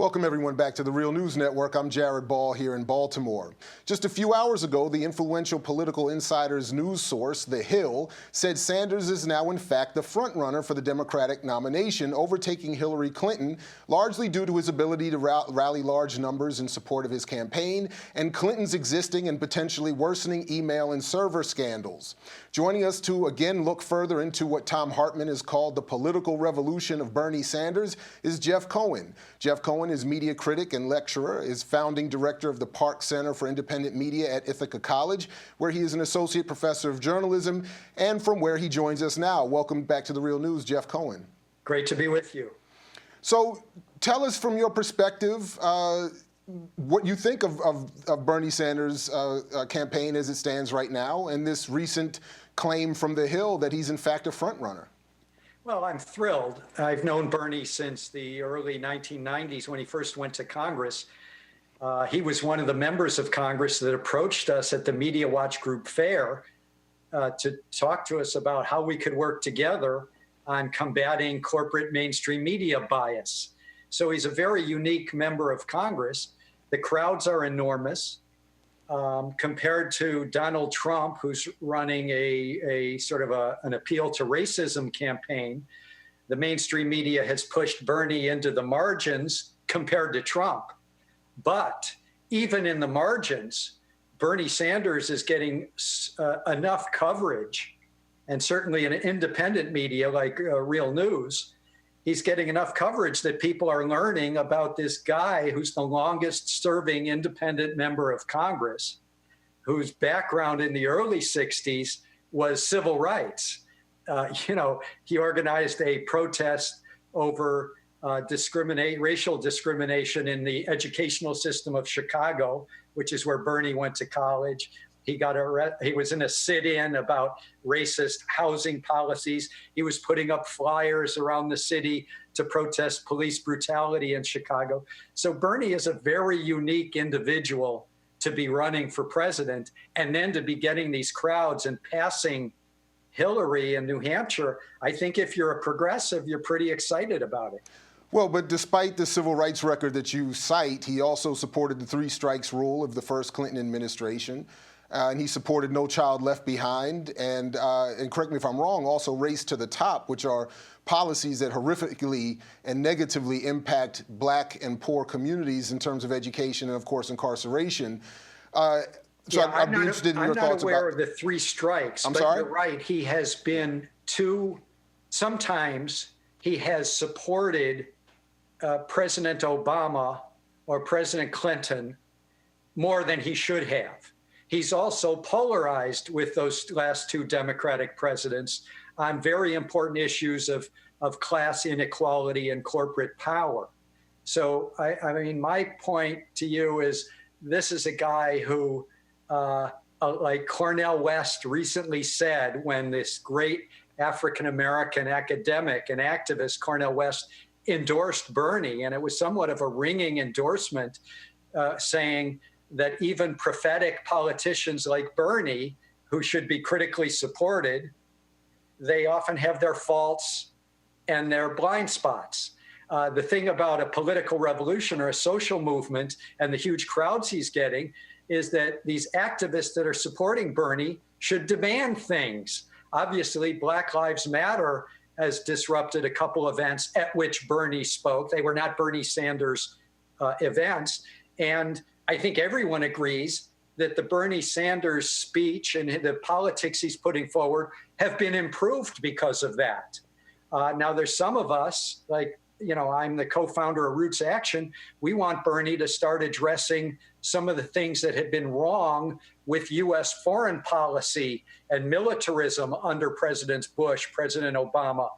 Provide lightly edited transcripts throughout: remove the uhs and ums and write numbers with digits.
Welcome everyone back to the Real News Network. I'm Jared Ball here in Baltimore. Just a few hours ago, the influential political insiders news source, The Hill, said Sanders is now in fact the frontrunner for the Democratic nomination, overtaking Hillary Clinton, largely due to his ability to rally large numbers in support of his campaign and Clinton's existing and potentially worsening email and server scandals. Joining us to again look further into what Thom Hartmann has called the political revolution of Bernie Sanders is Jeff Cohen. Jeff Cohen is media critic and lecturer, is founding director of the Park Center for Independent Media at Ithaca College, where he is an associate professor of journalism, and from where he joins us now. Welcome back to the Real News, Jeff Cohen. Great to be with you. So tell us from your perspective what you think of Bernie Sanders' campaign as it stands right now and this recent claim from The Hill that he's in fact a frontrunner. Well, I'm thrilled. I've known Bernie since the early 1990s when he first went to Congress. He was one of the members of Congress that approached us at the Media Watch Group Fair to talk to us about how we could work together on combating corporate mainstream media bias. So he's a very unique member of Congress. The crowds are enormous. Compared to Donald Trump, who's running a sort of an appeal to racism campaign, the mainstream media has pushed Bernie into the margins compared to Trump. But even in the margins, Bernie Sanders is getting enough coverage, and certainly in independent media like Real News, he's getting enough coverage that people are learning about this guy who's the longest serving independent member of Congress, whose background in the early 60s was civil rights. He organized a protest over racial discrimination in the educational system of Chicago, which is where Bernie went to college. He was in a sit-in about racist housing policies. He was putting up flyers around the city to protest police brutality in Chicago. So Bernie is a very unique individual to be running for president, and then to be getting these crowds and passing Hillary in New Hampshire. I think if you're a progressive, you're pretty excited about it. Well, but despite the civil rights record that you cite, he also supported the three strikes rule of the first Clinton administration. And he supported No Child Left Behind, and correct me if I'm wrong, also Race to the Top, which are policies that horrifically and negatively impact black and poor communities in terms of education and, of course, incarceration. I'd be interested in your thoughts about... I'm not aware of the three strikes, but you're right. He has been sometimes he has supported President Obama or President Clinton more than he should have. He's also polarized with those last two Democratic presidents on very important issues of class inequality and corporate power. So, I mean, my point to you is this is a guy who, like Cornel West recently said, when this great African-American academic and activist, Cornel West, endorsed Bernie, and it was somewhat of a ringing endorsement, saying that even prophetic politicians like Bernie, who should be critically supported, they often have their faults and their blind spots. The thing about a political revolution or a social movement and the huge crowds he's getting is that these activists that are supporting Bernie should demand things. Obviously, Black Lives Matter has disrupted a couple events at which Bernie spoke. They were not Bernie Sanders events. And I think everyone agrees that the Bernie Sanders speech and the politics he's putting forward have been improved because of that. Now, there's some of us, like, I'm the co-founder of Roots Action. We want Bernie to start addressing some of the things that have been wrong with U.S. foreign policy and militarism under Presidents Bush, President Obama.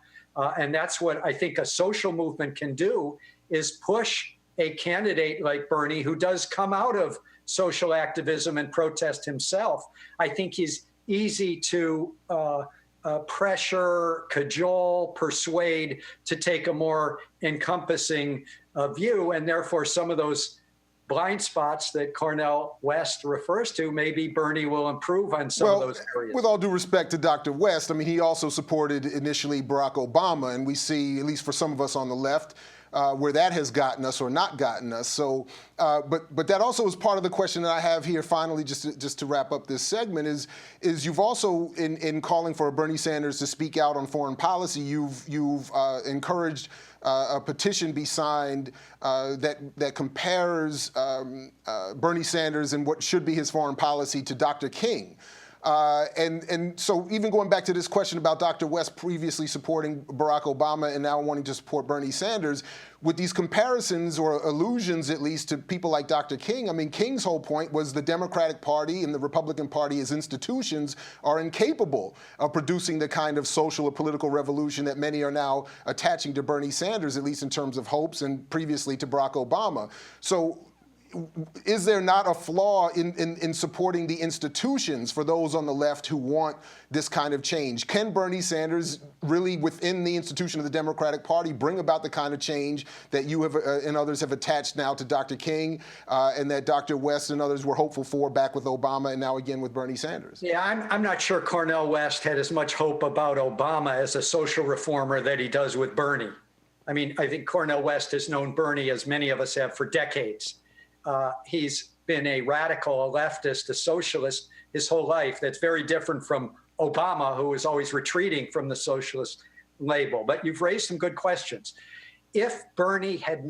And that's what I think a social movement can do, is push a candidate like Bernie, who does come out of social activism and protest himself. I think he's easy to pressure, cajole, persuade to take a more encompassing view, and therefore some of those blind spots that Cornel West refers to, maybe Bernie will improve on some of those areas. With all due respect to Dr. West, I mean, he also supported initially Barack Obama, and we see, at least for some of us on the left, where that has gotten us or not gotten us. So, but that also is part of the question that I have here. Finally, just to wrap up this segment, is you've also in calling for Bernie Sanders to speak out on foreign policy, you've encouraged a petition be signed that compares Bernie Sanders and what should be his foreign policy to Dr. King. And so even going back to this question about Dr. West previously supporting Barack Obama and now wanting to support Bernie Sanders, with these comparisons or allusions at least to people like Dr. King, I mean, King's whole point was the Democratic Party and the Republican Party as institutions are incapable of producing the kind of social or political revolution that many are now attaching to Bernie Sanders, at least in terms of hopes, and previously to Barack Obama. So is there not a flaw in supporting the institutions for those on the left who want this kind of change? Can Bernie Sanders really, within the institution of the Democratic Party, bring about the kind of change that you have and others have attached now to Dr. King and that Dr. West and others were hopeful for back with Obama and now again with Bernie Sanders? Yeah, I'm not sure Cornel West had as much hope about Obama as a social reformer that he does with Bernie. I mean, I think Cornel West has known Bernie, as many of us have, for decades. He's been a radical, a leftist, a socialist his whole life. That's very different from Obama, who was always retreating from the socialist label. But you've raised some good questions. If Bernie had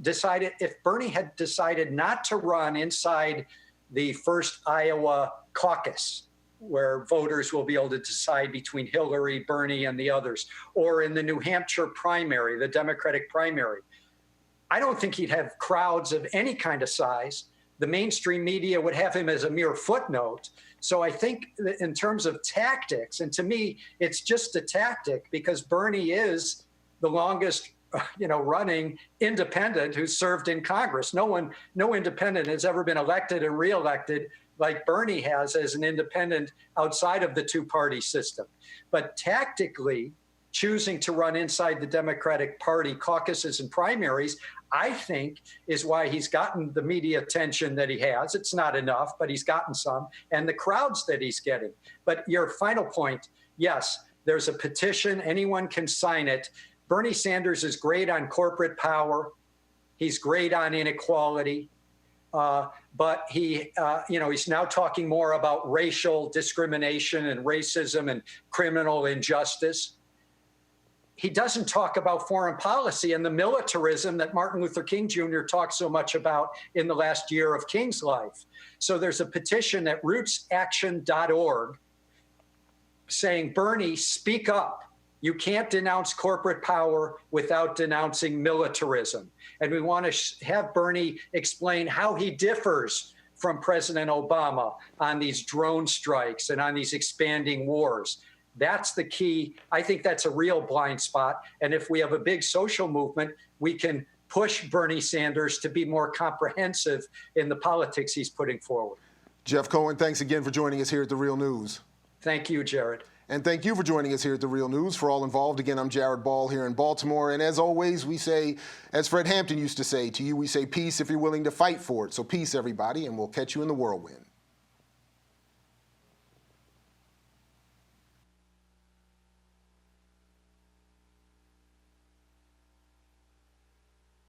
decided not to run inside the first Iowa caucus, where voters will be able to decide between Hillary, Bernie, and the others, or in the New Hampshire primary, the Democratic primary, I don't think he'd have crowds of any kind of size. The mainstream media would have him as a mere footnote. So I think that in terms of tactics, and to me, it's just a tactic because Bernie is the longest, running independent who's served in Congress. No independent has ever been elected and reelected like Bernie has as an independent outside of the two-party system. But tactically, choosing to run inside the Democratic Party caucuses and primaries, I think, is why he's gotten the media attention that he has. It's not enough, but he's gotten some, and the crowds that he's getting. But your final point, yes, there's a petition. Anyone can sign it. Bernie Sanders is great on corporate power. He's great on inequality. But he's now talking more about racial discrimination and racism and criminal injustice. He doesn't talk about foreign policy and the militarism that Martin Luther King Jr. talked so much about in the last year of King's life. So there's a petition at rootsaction.org saying, Bernie, speak up. You can't denounce corporate power without denouncing militarism. And we want to have Bernie explain how he differs from President Obama on these drone strikes and on these expanding wars. That's the key. I think that's a real blind spot. And if we have a big social movement, we can push Bernie Sanders to be more comprehensive in the politics he's putting forward. Jeff Cohen, thanks again for joining us here at The Real News. Thank you, Jared. And thank you for joining us here at The Real News. For all involved, again, I'm Jared Ball here in Baltimore. And as always, we say, as Fred Hampton used to say, to you we say peace if you're willing to fight for it. So peace, everybody, and we'll catch you in the whirlwind.